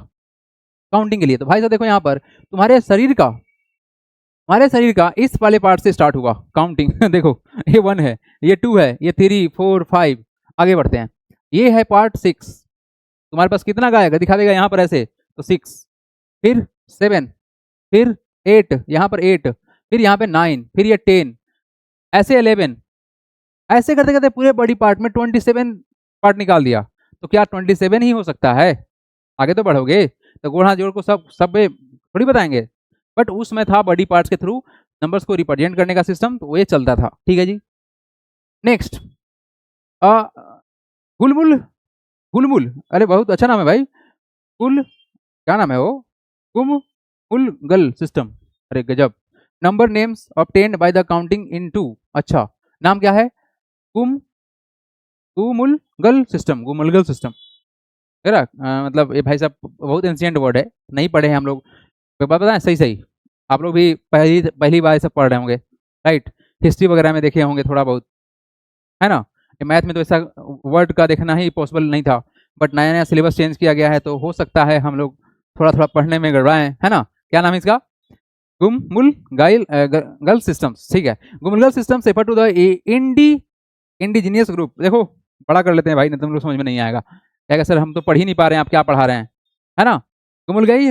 काउंटिंग के लिए। तो भाई साहब देखो यहाँ पर तुम्हारे शरीर का इस वाले पार्ट से स्टार्ट हुआ काउंटिंग देखो ये 1 है, ये 2 है, ये 3 4 5, आगे बढ़ते हैं। ये है पार्ट 6, तुम्हारे पास कितना का आएगा, दिखा देगा यहाँ पर ऐसे, तो 6, फिर 7, फिर 8, यहाँ पर 8, फिर यहाँ पे 9, फिर ये 10, ऐसे 11, ऐसे करते करते पूरे बॉडी पार्ट में 27 पार्ट निकाल दिया। तो क्या 27 ही हो सकता है? आगे तो बढ़ोगे तो गोढ़ा जोड़ को सब थोड़ी बताएंगे, बट उसमें था बॉडी पार्ट्स के थ्रू नंबर्स को रिप्रेजेंट करने का सिस्टम, तो ये चलता था, ठीक है जी। नेक्स्ट गुलमुल, गुलमुल, अरे बहुत अच्छा नाम है भाई, गुल क्या नाम है वो, गुलमुल सिस्टम, अरे गजब। Number names obtained by the counting in 2, अच्छा नाम क्या है, कुम गुमुलगल सिस्टम, गुमुलगल सिस्टम है ना। मतलब ये भाई साहब बहुत एंशियंट वर्ड है, नहीं पढ़े हैं हम लोग, तो बात बताएं सही सही, आप लोग भी पहली पहली बार ये सब पढ़ रहे होंगे, राइट। हिस्ट्री वगैरह में देखे होंगे थोड़ा बहुत, है ना। मैथ में तो ऐसा वर्ड का देखना ही पॉसिबल नहीं था, बट नया नया सिलेबस चेंज किया गया है, तो हो सकता है हम लोग थोड़ा थोड़ा पढ़ने में गड़बड़ाएं, है ना। क्या नाम है इसका, गुममुल गाइल गल सिस्टम्स, ठीक है। गुममुल systems refer to the indigenous group. देखो बड़ा कर लेते हैं भाई, नहीं तो तुम लोग समझ में नहीं आएगा, क्या सर हम तो पढ़ ही नहीं पा रहे हैं, आप क्या पढ़ा रहे हैं, है ना। गुमुलगाई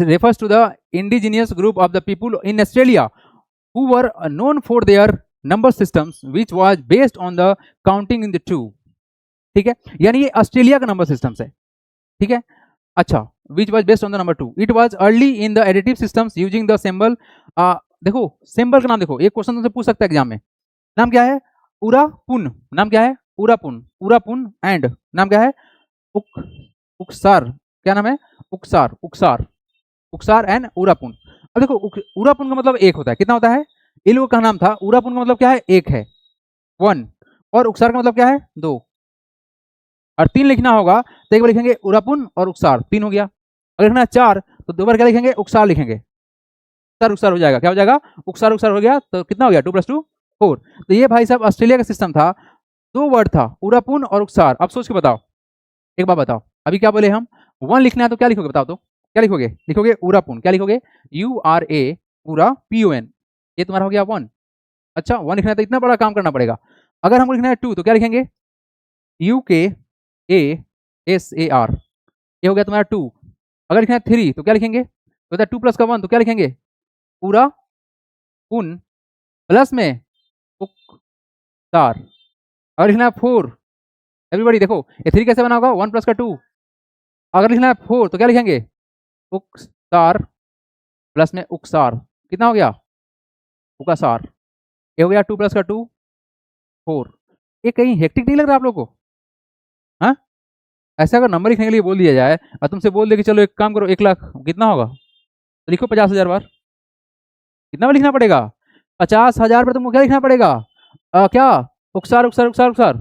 refers to the indigenous group of the people in Australia who were known for their number systems which was based on the counting in the two, ठीक है। यानी ये ऑस्ट्रेलिया का नंबर सिस्टम है, ठीक है। अच्छा, which was based on the number two, it was early in the additive systems using the symbol देखो सिंबल का नाम देखो, एक क्वेश्चन तुमसे पूछ सकता है एग्जाम में, नाम क्या है, उरापुन, नाम क्या है, उरापुन, उरापुन एंड नाम क्या है, उक उकसार, क्या नाम है, उकसार, उकसार, उकसार एंड उरापुन। अब देखो उरापुन का मतलब एक होता है, कितना होता है, इन लोगों का नाम था, उरापुन का मतलब क्या है, एक है, वन, और उकसार का मतलब क्या है, दो, और तीन लिखना होगा तो एक बार लिखेंगे उरापुन और उकसार, तीन हो गया। अगर लिखना है चार तो दो बार क्या लिखेंगे, उकसार लिखेंगे, उकसार उकसार हो जाएगा, क्या हो जाएगा, उकसार उकसार हो गया, तो कितना हो गया, 2 + 2 4। तो ये भाई साहब ऑस्ट्रेलिया का सिस्टम था, दो वर्ड था, उरापुन और उकसार। अब सोच के बताओ, एक बार बताओ, अभी क्या बोले हम, वन लिखना है तो क्या लिखोगे, बताओ तो क्या लिखोगे, लिखोगे उरापुन, क्या लिखोगे, URA पूरा PON, ये तुम्हारा हो गया वन। अच्छा, वन लिखना है तो इतना बड़ा काम करना पड़ेगा। अगर हमको लिखना है टू तो क्या लिखेंगे, UKASAR, ये हो गया तुम्हारा टू। अगर लिखना है थ्री तो क्या लिखेंगे, तो 2 + 1 तो क्या लिखेंगे, पूरा पुन प्लस में उकसार। अगर लिखना है फोर, एवरीबॉडी देखो ये थ्री कैसे बना होगा, 1 + 2। अगर लिखना है फोर तो क्या लिखेंगे, उकसार प्लस में उकसार, कितना हो गया, उकासार, ये हो गया 2 + 2 4। ये कहीं हेक्टिक नहीं लग रहा आप लोग को, हाँ। ऐसे अगर नंबर लिखने के लिए बोल दिया जाए और तुमसे बोल दे कि चलो एक काम करो 1 लाख, कितना होगा, तो लिखो 50,000 बार, कितना बार लिखना पड़ेगा, 50,000 पर तुमको क्या लिखना पड़ेगा, क्या, उकसार उकसार उकसार उकसार,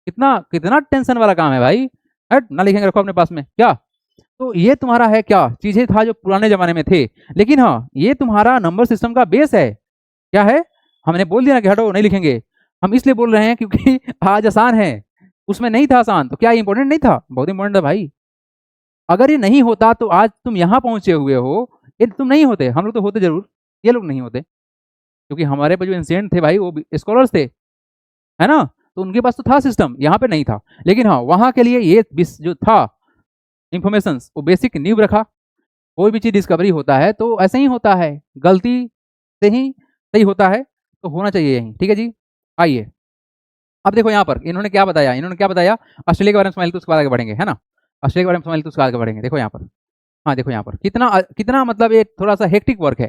कितना कितना टेंशन वाला काम है भाई, हट ना लिखेंगे, रखो अपने पास में क्या। तो ये तुम्हारा है क्या, चीजें था जो पुराने जमाने में थे, लेकिन हाँ ये तुम्हारा नंबर सिस्टम का बेस है, क्या है, हमने बोल दिया ना कि हटो नहीं लिखेंगे, हम इसलिए बोल रहे हैं क्योंकि आज आसान है, उसमें नहीं था आसान, तो क्या इंपॉर्टेंट नहीं था, बहुत इंपॉर्टेंट था भाई। अगर ये नहीं होता तो आज तुम यहाँ पहुंचे हुए हो, ये तुम नहीं होते, हम लोग तो होते जरूर, ये लोग नहीं होते, क्योंकि हमारे पे जो एंशिएंट थे भाई वो स्कॉलर्स थे, है ना, तो उनके पास तो था सिस्टम, यहाँ पे नहीं था। लेकिन हाँ वहाँ के लिए ये जो था इंफॉर्मेशन, वो बेसिक नींव रखा। कोई भी चीज डिस्कवरी होता है तो ऐसे ही होता है, गलती से ही सही होता है, तो होना चाहिए यही, ठीक है जी। आइए अब देखो यहाँ पर इन्होंने क्या बताया, इन्होंने क्या बताया, ऑस्ट्रेलिया के बारे में समझ तो उसके बाद आगे बढ़ेंगे, है ना। ऑस्ट्रेलिया के बारे में समझ तो उसके आगे बढ़ेंगे। देखो यहाँ पर, हाँ देखो यहाँ पर कितना कितना मतलब ये थोड़ा सा हेक्टिक वर्क है।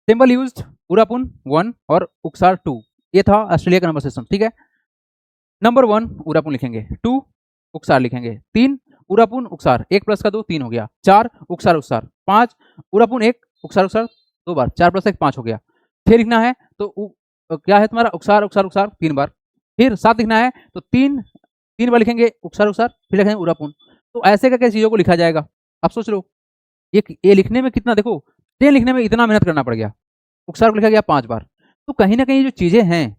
सिंबल यूज्ड उरापुन 1 और उकसार 2, ये था ऑस्ट्रेलिया का नंबर सिस्टम, ठीक है। नंबर 1 उरापुन लिखेंगे, 2 उकसार लिखेंगे, 3 उरापुन उकसार, 1 + 2 3 हो गया, 4 उकसार उकसार, 5 उरापुन 1 उकसार उकसार 2 बार, 4 + 1 5 हो गया। फिर लिखना है तो क्या है तुम्हारा, उकसार उकसार उकसार 3 बार। फिर 7 लिखना है तो 3 बार लिखेंगे उकसार उकसार, फिर लिखेंगे उरापुन। तो ऐसे करके चीज़ों को लिखा जाएगा। अब सोच लो ये लिखने में कितना, देखो 10 लिखने में इतना मेहनत करना पड़ गया, उकसार को लिखा गया 5 बार। तो कहीं ना कहीं जो चीज़ें हैं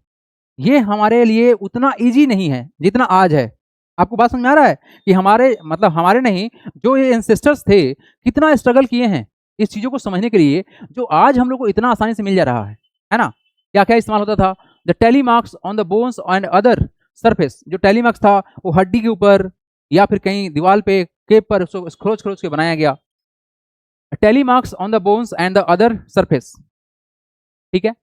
ये हमारे लिए उतना ईजी नहीं है जितना आज है। आपको बात समझ में आ रहा है कि हमारे मतलब हमारे नहीं, जो ये एंसेस्टर्स थे कितना स्ट्रगल किए हैं इस चीज़ों को समझने के लिए, जो आज हम लोग को इतना आसानी से मिल जा रहा है ना। क्या क्या इस्तेमाल होता था, the tally marks on the bones and other surface. जो टेली मार्क्स था वो हड्डी के ऊपर या फिर कहीं दीवार पे केप पर उसको खरोच खरोच के बनाया गया। Tally marks on the bones and the other surface, ठीक है।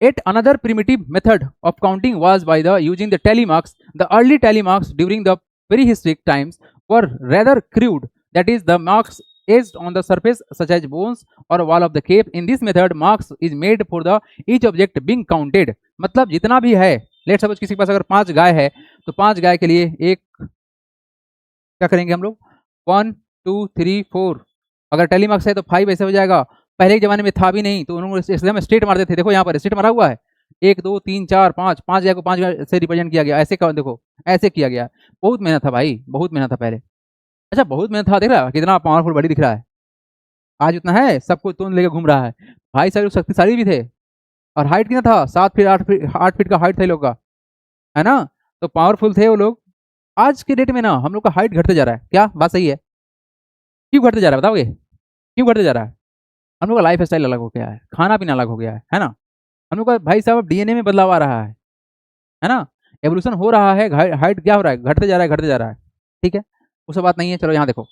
Yet another primitive method of counting was by the using the tally marks. The early tally marks during the prehistoric times were rather crude. That is, the marks etched on the surface, such as bones or wall of the cave. In this method, marks is made for the each object being counted. मतलब जितना भी है, let suppose किसी के पास अगर 5 गाय है तो 5 गाय के लिए एक क्या करेंगे हम लोग, 1 2 3 4। अगर टेली मार्क्स है तो 5 ऐसे हो जाएगा। पहले के जमाने में था भी नहीं तो उन्होंने एकदम स्ट्रेट मारते थे, देखो यहाँ पर स्ट्रेट मारा हुआ है, 1 2 3 4 5 5 जगह को 5 से रिप्रेजेंट किया गया, ऐसे देखो ऐसे किया गया। बहुत मेहनत था भाई, बहुत मेहनत था पहले। अच्छा बहुत मेहनत था, देख रहा है कितना पावरफुल बॉडी दिख रहा है। आज उतना है, सबको तोड़ लेके घूम रहा है। भाई साहब शक्तिशाली भी थे। और हाइट कितना था, 7 फीट 8 फीट का हाइट था लोग का, है ना। तो पावरफुल थे वो लोग। आज के डेट में ना हम लोग का हाइट घटते जा रहा है, क्या बात सही है? क्यों घटते जा रहा है बताओगे, क्यों घटते जा रहा है? हम लोग का लाइफ स्टाइल अलग हो गया है, खाना पीना अलग हो गया है ना। हम लोग का भाई साहब डीएनए में बदलाव आ रहा है ना। एवोल्यूशन हो रहा है, हाइट क्या हो रहा है, घटते जा रहा है, घटते जा रहा है। ठीक है, उससे बात नहीं है। चलो यहाँ देखो,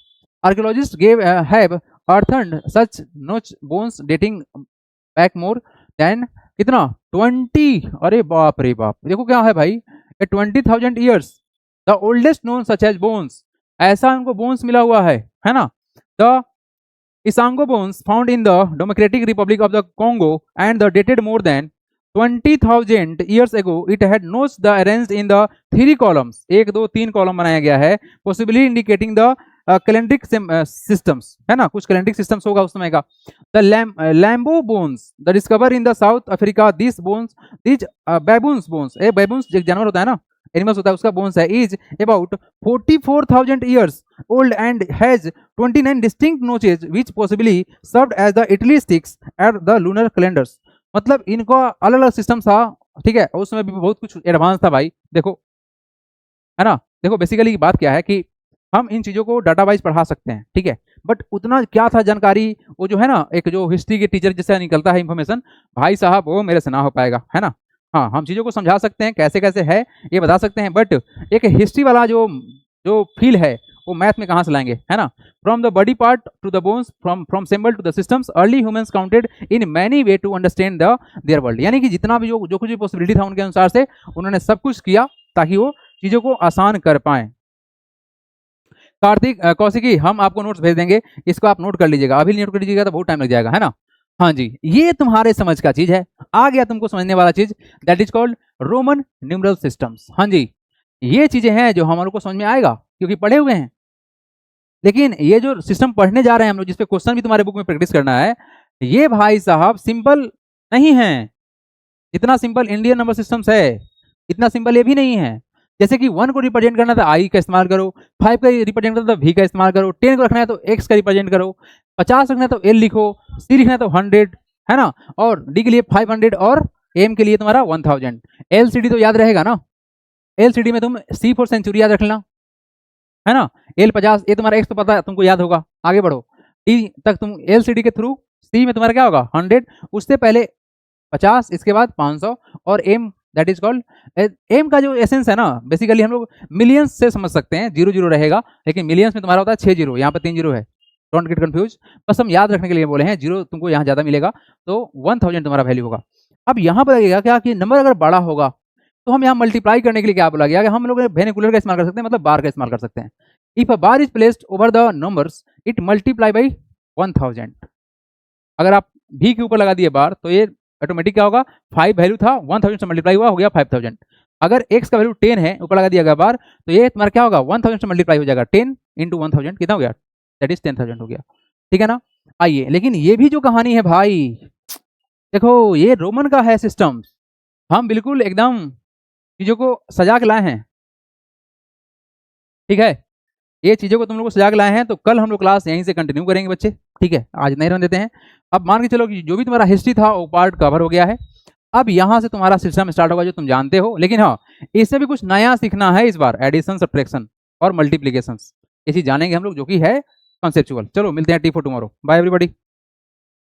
आर्कियोलॉजिस्ट गेव हैव अर्थन्ड सच नोच bones dating back more than कितना 20, अरे बाप रे बाप, देखो क्या है भाई, 20,000 years the oldest known such as bones, ऐसा उनको बोन्स मिला हुआ है ना। द Isango bones found in the Democratic Republic of the Congo and the dated more than 20,000 years ago. It had notes the arranged in the 3 columns. 1 2 3 column बनाया गया है, possibly indicating the calendric systems, है ना, कुछ calendric systems होगा उस समय का। The Lambo bones, the discover in the South Africa. These bones, these baboons bones, baboons एक जानवर होता है ना, एनिमल्स होता है, उसका बोन्स है, is about 44,000 years old and has 29 distinct notches which possibly served as the tally sticks at the lunar calendars. मतलब इनका अलग अलग सिस्टम था, ठीक है, उस समय भी बहुत कुछ एडवांस था भाई, देखो, है ना। देखो बेसिकली बात क्या है कि हम इन चीज़ों को डाटा वाइज पढ़ा सकते हैं, ठीक है, बट उतना क्या था जानकारी, वो जो है ना, एक जो हिस्ट्री के टीचर जैसे निकलता है इन्फॉर्मेशन, भाई साहब वो मेरे से ना हो पाएगा, है ना। हाँ, हम चीज़ों को समझा सकते हैं कैसे कैसे है ये बता सकते हैं, बट एक हिस्ट्री वाला जो जो फील है वो मैथ में कहाँ से लाएंगे, है ना। From the body part to the bones, from symbol to the systems, early humans counted in many way to understand the their world. यानी कि जितना भी जो कुछ भी पॉसिबिलिटी था उनके अनुसार से उन्होंने सब कुछ किया ताकि वो चीज़ों को आसान कर पाएं। कार्तिक कौशिकी, हम आपको नोट्स भेज देंगे, इसको आप नोट कर लीजिएगा, अभी नोट कर लीजिएगा तो बहुत टाइम लग जाएगा, है ना। हाँ जी, ये तुम्हारे समझ का चीज है, आ गया तुमको समझने वाला चीज, that is called Roman numeral systems. हाँ जी, ये चीजें हैं जो हमारे को समझ में आएगा क्योंकि पढ़े हुए हैं। लेकिन ये जो सिस्टम पढ़ने जा रहे हैं हम लोग, जिसपे क्वेश्चन भी तुम्हारे बुक में प्रैक्टिस करना है, ये भाई साहब सिंपल नहीं है। इतना सिंपल इंडियन नंबर सिस्टम्स है, इतना सिंपल ये भी नहीं है। जैसे कि 1 को रिप्रेजेंट करना था आई का इस्तेमाल करो, 5 का रिप्रेजेंट करना था वी का इस्तेमाल करो, 10 को रखना है तो एक्स का रिप्रेजेंट करो, 50 रखना है तो एल लिखो, सी लिखना है तो 100, है ना, और डी के लिए 500 और एम के लिए तुम्हारा 1000। एलसीडी तो याद रहेगा ना, एलसीडी में तुम सी फॉर सेंचुरी याद रखना, है ना। एल 50, ये तुम्हारा एक्स तो पता है तुमको याद होगा, आगे बढ़ो डी तक तुम एलसीडी के थ्रू, सी में तुम्हारा क्या होगा 100, उससे पहले 50, इसके बाद 500, और M that is called, M का जो एसेंस है ना, बेसिकली हम लोग मिलियंस से समझ सकते हैं, 0 रहेगा, लेकिन मिलियंस में तुम्हारा होता है 6 जीरो, यहाँ पर 3 जीरो है, डोंट गेट कंफ्यूज, बस हम याद रखने के लिए बोले हैं, जीरो तुमको यहाँ ज़्यादा मिलेगा, तो 1000 तुम्हारा वैल्यू होगा। अब यहाँ पर लगेगा क्या कि नंबर अगर बड़ा होगा तो हम यहाँ मल्टीप्लाई करने के लिए क्या बोला गया कि हम लोग वेनिकुलर का इस्तेमाल कर सकते हैं, मतलब बार का इस्तेमाल कर सकते हैं। If a bar is placed over the numbers it multiply by 1000। अगर आप भी के ऊपर लगा दिए बार तो ये ऑटोमेटिक क्या होगा, 5 वैल्यू था, 1000 से मल्टीप्लाई हुआ, हो गया 5000। अगर x का वैल्यू 10 है, ऊपर लगा दिया गया बार, तो ये तुम्हारा क्या होगा 1000 से मल्टीप्लाई हो जाएगा, 10 इंटू 1000 कितना हो गया, दैट इज 10,000 हो गया, ठीक है ना। आइए, लेकिन ये भी जो कहानी है भाई, देखो ये रोमन का है सिस्टम, हम बिल्कुल एकदम चीज़ों को सजा के लाए हैं, ठीक है, ये चीज़ों को तुम लोग को सजा के लाए हैं, तो कल हम लोग क्लास यहीं से कंटिन्यू करेंगे बच्चे, ठीक है, आज नहीं रहने देते हैं। अब मान के चलो कि जो भी तुम्हारा हिस्ट्री था वो पार्ट कवर हो गया है, अब यहाँ से तुम्हारा सिस्टम स्टार्ट होगा जो तुम जानते हो, लेकिन हाँ इससे भी कुछ नया सीखना है इस बार, एडिशन सब्ट्रैक्शन और मल्टीप्लिकेशन, ये चीज़ जानेंगे हम लोग जो कि है कॉन्सेप्चुअल। चलो मिलते हैं T for tomorrow, bye everybody.